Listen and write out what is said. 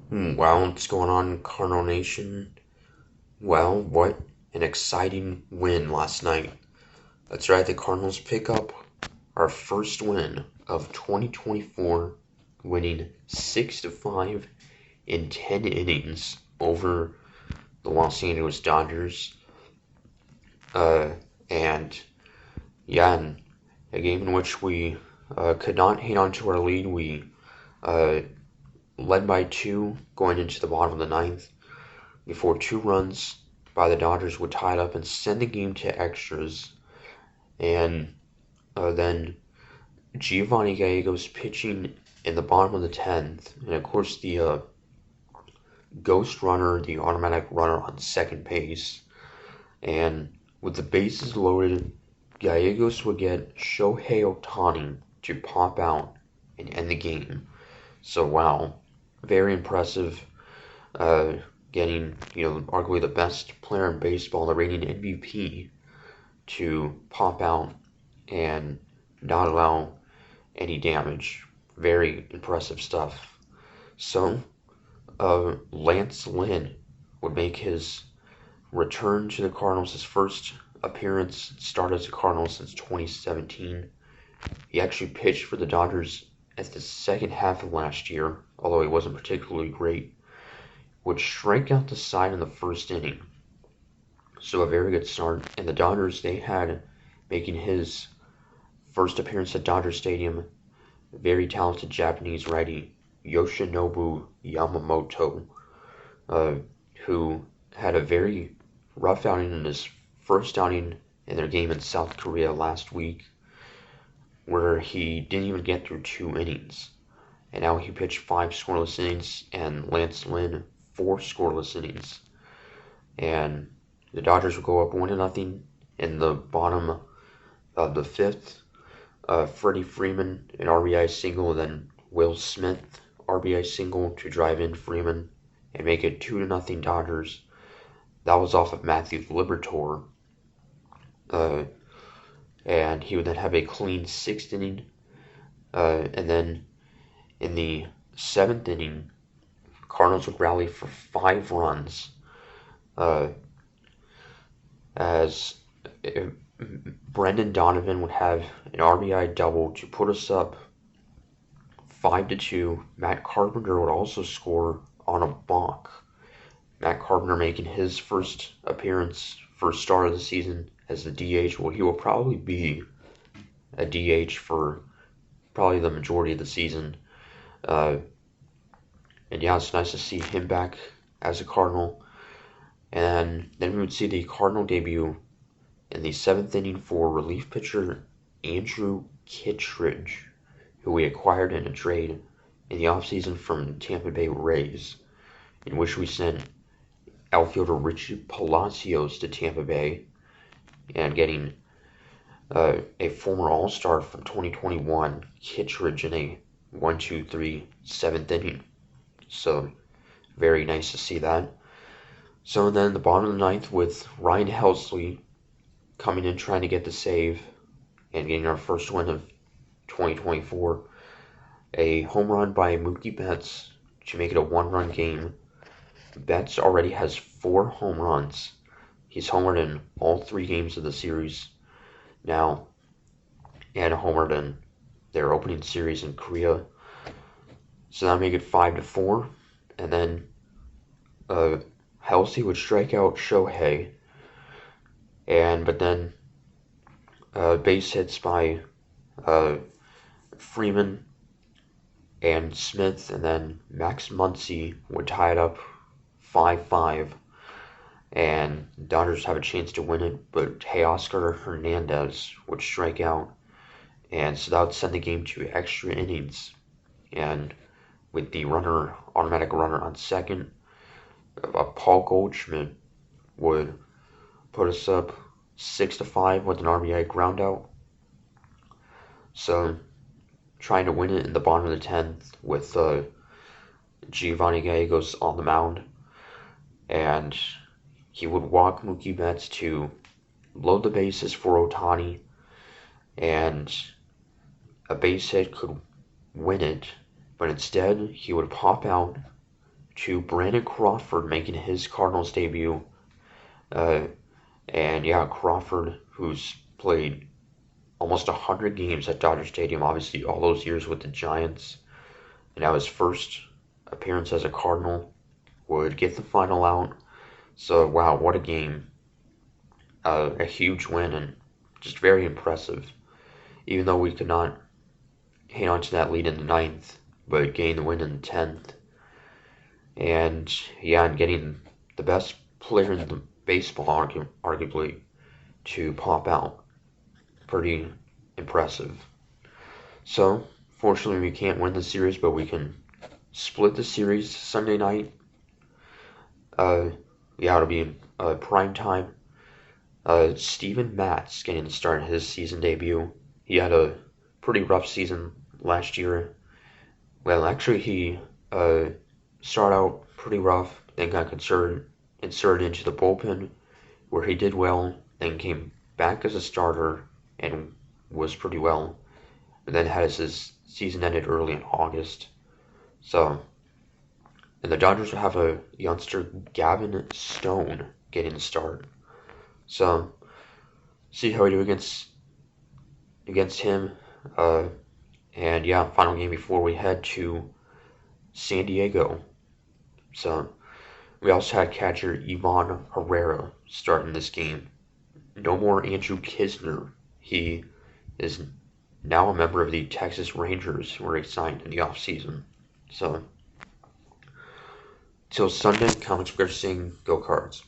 Well, what's going on, Cardinal Nation? Well, what an exciting win last night. That's right, the Cardinals pick up our first win of 2024, winning 6-5 in 10 innings over the Los Angeles Dodgers. Uh, and yeah, in a game in which we could not hang on to our lead, we uh, led by two going into the bottom of the ninth, before two runs by the Dodgers would tie it up and send the game to extras. And then Giovanni Gallegos pitching in the bottom of the 10th. And of course, the ghost runner, the automatic runner on second base. And with the bases loaded, Gallegos would get Shohei Ohtani to pop out and end the game. So, wow, very impressive. Getting, arguably the best player in baseball, the reigning MVP, to pop out and not allow any damage. Very impressive stuff. So, Lance Lynn would make his return to the Cardinals, his first appearance, start as a Cardinal since 2017. He actually pitched for the Dodgers at the second half of last year, although he wasn't particularly great. Would strike out the side in the first inning. So a very good start. And the Dodgers, they had, making his first appearance at Dodger Stadium, very talented Japanese righty Yoshinobu Yamamoto, who had a very rough outing in his first outing in their game in South Korea last week, where he didn't even get through two innings. And now he pitched 5 scoreless innings, and Lance Lynn 4 scoreless innings. And the Dodgers will go up 1-0 in the bottom of the 5th. Freddie Freeman, an RBI single, and then Will Smith, RBI single to drive in Freeman and make it 2-0 Dodgers. That was off of Matthew Liberatore. And he would then have a clean 6th inning. And then in the 7th inning, Cardinals would rally for 5 runs as Brendan Donovan would have an RBI double to put us up 5-2. Matt Carpenter would also score on a balk. Matt Carpenter making his first appearance, first start of the season as the DH. Well, he will probably be a DH for probably the majority of the season. And yeah, it's nice to see him back as a Cardinal. And then we would see the Cardinal debut in the 7th inning for relief pitcher Andrew Kittredge, who we acquired in a trade in the offseason from Tampa Bay Rays, in which we sent outfielder Richie Palacios to Tampa Bay, and getting a former All-Star from 2021, Kittredge, in a 1-2-3 7th inning. So, very nice to see that. So then the bottom of the 9th with Ryan Helsley coming in trying to get the save and getting our first win of 2024. A home run by Mookie Betts to make it a 1-run game. Betts already has 4 home runs. He's homered in all 3 games of the series now, and homered in their opening series in Korea. So that make it 5-4, and then Helsley would strike out Shohei, but then base hits by Freeman and Smith, and then Max Muncy would tie it up 5-5, and Dodgers have a chance to win it, but Oscar Hernandez would strike out, and so that would send the game to extra innings, and with the automatic runner on second, Paul Goldschmidt would put us up 6-5 with an RBI groundout. So, trying to win it in the bottom of the 10th with Giovanni Gallegos on the mound, and he would walk Mookie Betts to load the bases for Ohtani, and a base hit could win it, but instead he would pop out to Brandon Crawford making his Cardinals debut. And yeah, Crawford, who's played almost 100 games at Dodger Stadium, obviously all those years with the Giants, and now his first appearance as a Cardinal, would get the final out. So wow, what a game. A huge win and just very impressive. Even though we could not hang on to that lead in the ninth, but gain the win in the 10th. And yeah, and getting the best player in the baseball, arguably, to pop out. Pretty impressive. So, fortunately, we can't win the series, but we can split the series Sunday night. Yeah, it'll be prime time. Steven Matz getting to start his season debut. He had a pretty rough season last year. Well, actually, he started out pretty rough, then got inserted into the bullpen, where he did well, then came back as a starter and was pretty well, and then had his season ended early in August. So, and the Dodgers will have a youngster, Gavin Stone, getting the start. So, see how we do against him. And yeah, final game before we head to San Diego. So, we also had catcher Ivan Herrera starting this game. No more Andrew Kisner. He is now a member of the Texas Rangers, where he signed in the offseason. So, till Sunday, Comics Sing, go Cards.